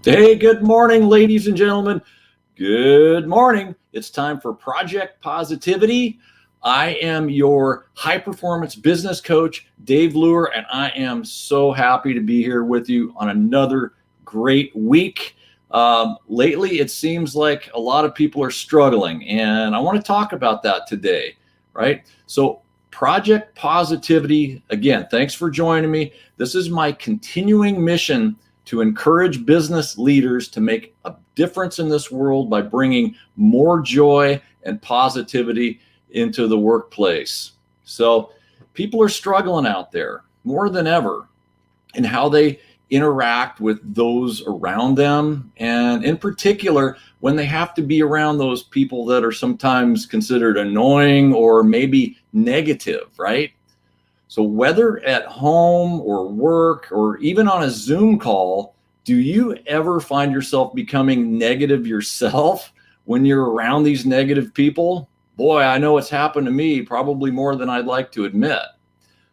Hey, good morning, ladies and gentlemen. Good morning. It's time for Project Positivity. I am your high performance business coach, Dave Luehr, and I am so happy to be here with you on another great week. Lately, it seems like a lot of people are struggling, and I want to talk about that today, right? So, Project Positivity, again, thanks for joining me. This is my continuing mission to encourage business leaders to make a difference in this world by bringing more joy and positivity into the workplace. So people are struggling out there more than ever in how they interact with those around them. And in particular, when they have to be around those people that are sometimes considered annoying or maybe negative, right? So whether at home or work or even on a Zoom call, do you ever find yourself becoming negative yourself when you're around these negative people? Boy, I know it's happened to me probably more than I'd like to admit.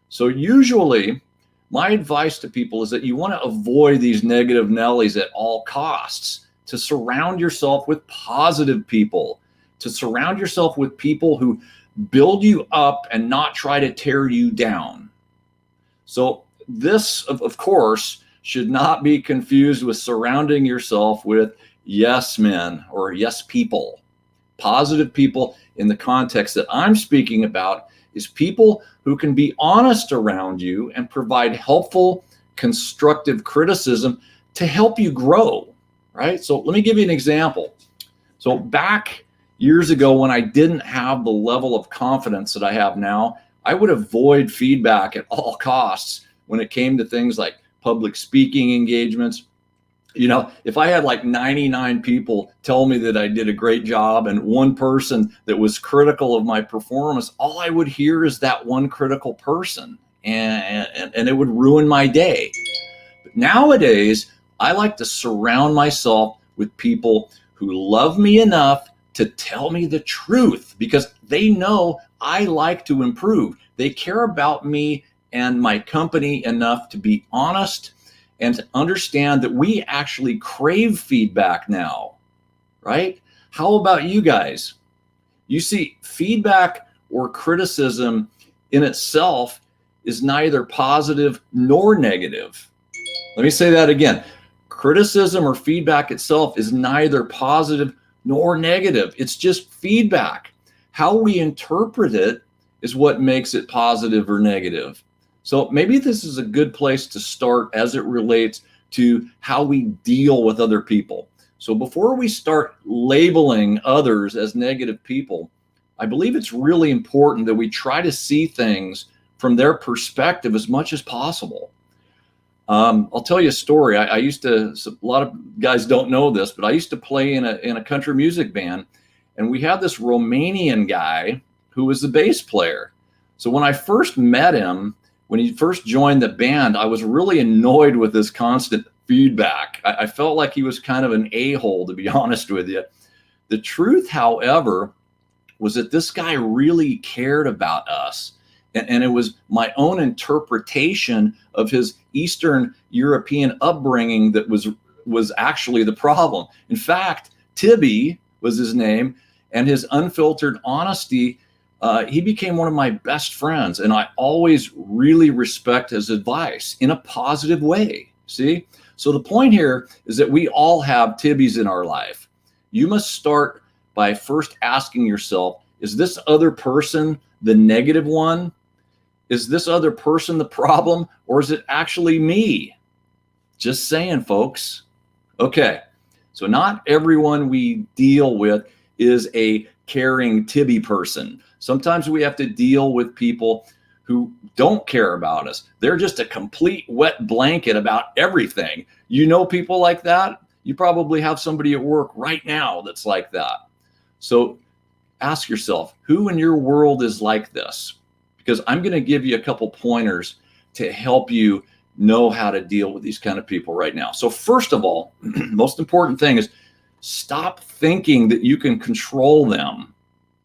So usually my advice to people is that you want to avoid these negative Nellies at all costs, to surround yourself with positive people, to surround yourself with people who build you up and not try to tear you down. So this, of course, should not be confused with surrounding yourself with yes men or yes people. Positive people in the context that I'm speaking about is people who can be honest around you and provide helpful, constructive criticism to help you grow, right? So let me give you an example. So back years ago, when I didn't have the level of confidence that I have now, I would avoid feedback at all costs when it came to things like public speaking engagements. You know, if I had like 99 people tell me that I did a great job and one person that was critical of my performance, all I would hear is that one critical person, and it would ruin my day. But nowadays, I like to surround myself with people who love me enough to tell me the truth because they know I like to improve. They care about me and my company enough to be honest and to understand that we actually crave feedback now, right? How about you guys? You see, feedback or criticism in itself is neither positive nor negative. Let me say that again. Criticism or feedback itself is neither positive nor negative. It's just feedback. How we interpret it is what makes it positive or negative. So maybe this is a good place to start as it relates to how we deal with other people. So before we start labeling others as negative people, I believe it's really important that we try to see things from their perspective as much as possible. I'll tell you a story. I used to, a lot of guys don't know this, but I used to play in a country music band, and we had this Romanian guy who was the bass player. So when I first met him, when he first joined the band, I was really annoyed with this constant feedback. I felt like he was kind of an a-hole, to be honest with you. The truth, however, was that this guy really cared about us. And it was my own interpretation of his Eastern European upbringing that was actually the problem. In fact, Tibby was his name, and his unfiltered honesty, he became one of my best friends, and I always really respect his advice in a positive way. See? So the point here is that we all have Tibbies in our life. You must start by first asking yourself, is this other person the negative one? Is this other person the problem, or is it actually me? Just saying, folks. Okay, so not everyone we deal with is a caring Tibby person. Sometimes we have to deal with people who don't care about us. They're just a complete wet blanket about everything. You know people like that? You probably have somebody at work right now that's like that. So ask yourself, who in your world is like this? Because I'm going to give you a couple pointers to help you know how to deal with these kind of people right now. So first of all, most important thing is stop thinking that you can control them,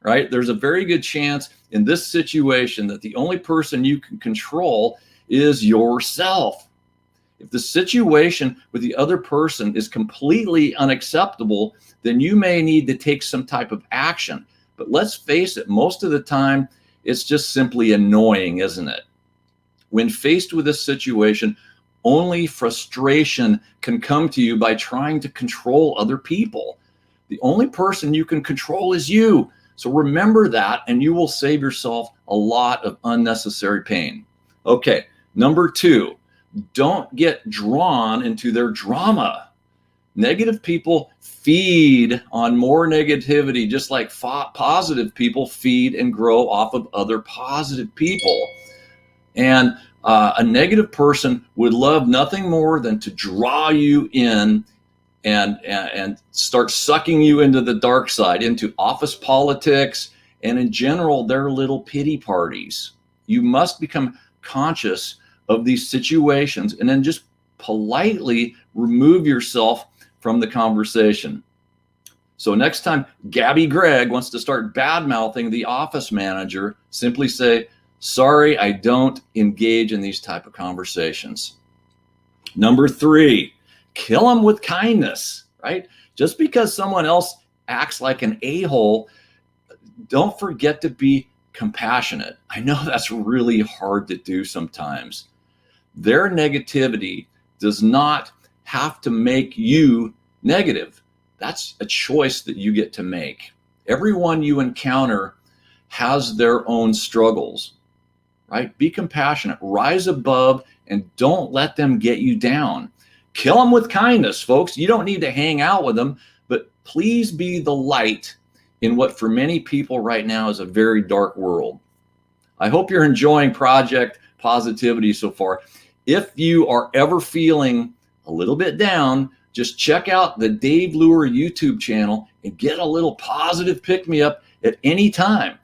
right? There's a very good chance in this situation that the only person you can control is yourself. If the situation with the other person is completely unacceptable, then you may need to take some type of action. But let's face it, most of the time, it's just simply annoying, isn't it? When faced with this situation, only frustration can come to you by trying to control other people. The only person you can control is you. So remember that, and you will save yourself a lot of unnecessary pain. Okay, number 2, don't get drawn into their drama. Negative people feed on more negativity, just like positive people feed and grow off of other positive people. And a negative person would love nothing more than to draw you in and start sucking you into the dark side, into office politics, and in general, their little pity parties. You must become conscious of these situations and then just politely remove yourself from the conversation. So next time Gabby Gregg wants to start bad-mouthing the office manager, simply say, sorry, I don't engage in these type of conversations. Number 3, kill them with kindness, right? Just because someone else acts like an a-hole, don't forget to be compassionate. I know that's really hard to do sometimes. Their negativity does not have to make you negative. That's a choice that you get to make. Everyone you encounter has their own struggles, right? Be compassionate, rise above, and don't let them get you down. Kill them with kindness, folks. You don't need to hang out with them, but please be the light in what for many people right now is a very dark world. I hope you're enjoying Project Positivity so far. If you are ever feeling a little bit down, just check out the Dave Luehr YouTube channel and get a little positive pick-me-up at any time.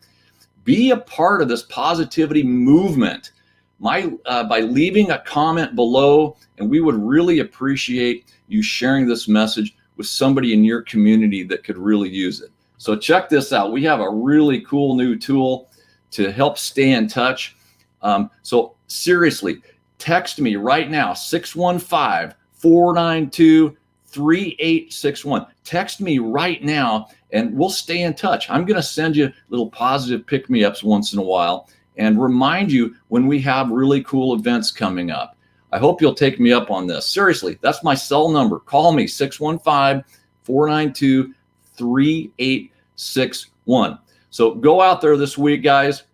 Be a part of this positivity movement by leaving a comment below, and we would really appreciate you sharing this message with somebody in your community that could really use it. So check this out. We have a really cool new tool to help stay in touch. So seriously, text me right now, 615-492-3861. Text me right now and we'll stay in touch. I'm going to send you little positive pick-me-ups once in a while and remind you when we have really cool events coming up. I hope you'll take me up on this. Seriously, that's my cell number. Call me, 615-492-3861. So go out there this week, guys,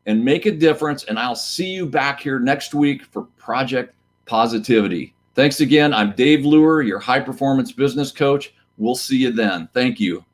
and make a difference. And I'll see you back here next week for Project Positivity. Thanks again. I'm Dave Luehr, your high performance business coach. We'll see you then. Thank you.